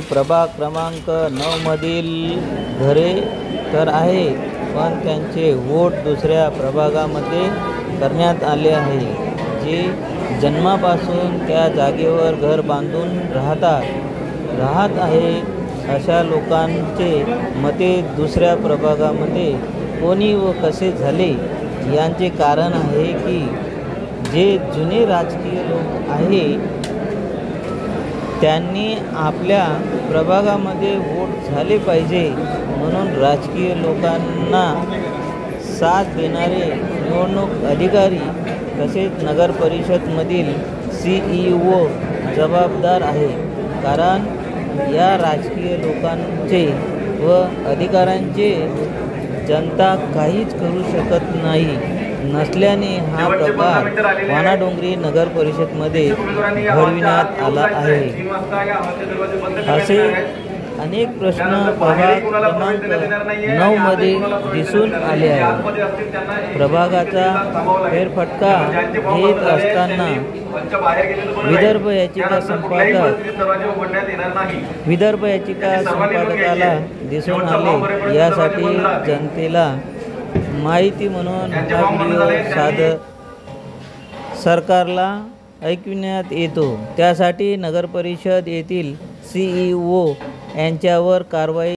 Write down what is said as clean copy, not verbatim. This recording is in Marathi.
प्रभाग क्रमांक 9 मधील घरे तर आहे, पण त्यांचे वोट दुसऱ्या प्रभागामध्ये करण्यात आले आहे. जे जन्मापासून त्या जागेवर घर बांधून राहत आहे अशा लोकांचे मते दुसऱ्या प्रभागामध्ये कोणी व कसे झाले यांचे कारण आहे की जे जुने राजकीय लोक आहे त्यांनी आपल्या प्रभागामध्ये वोट झाले पाहिजे म्हणून राजकीय लोकांना साथ देणारे निवडणूक अधिकारी तसेच नगरपरिषदमधील CEO जबाबदार आहे. कारण या राजकीय लोकांचे व अधिकाऱ्यांचे जनता काहीच करू शकत नसल्याने हा प्रकार वानाडोंगरी नगरपरिषदमध्ये घडविण्यात आला आहे. असे अनेक प्रश्न प्रभाग क्रमांक 9 मध्ये दिसून आले आहे. प्रभागाचा फेरफटका घेत असताना विदर्भ याचिका संपादकाला दिसून आले. यासाठी जनतेला माहिती म्हणून हा व्हिडिओ सरकारला ऐकविण्यात येतो. त्यासाठी नगरपरिषद येथील CEO यांच्यावर कारवाई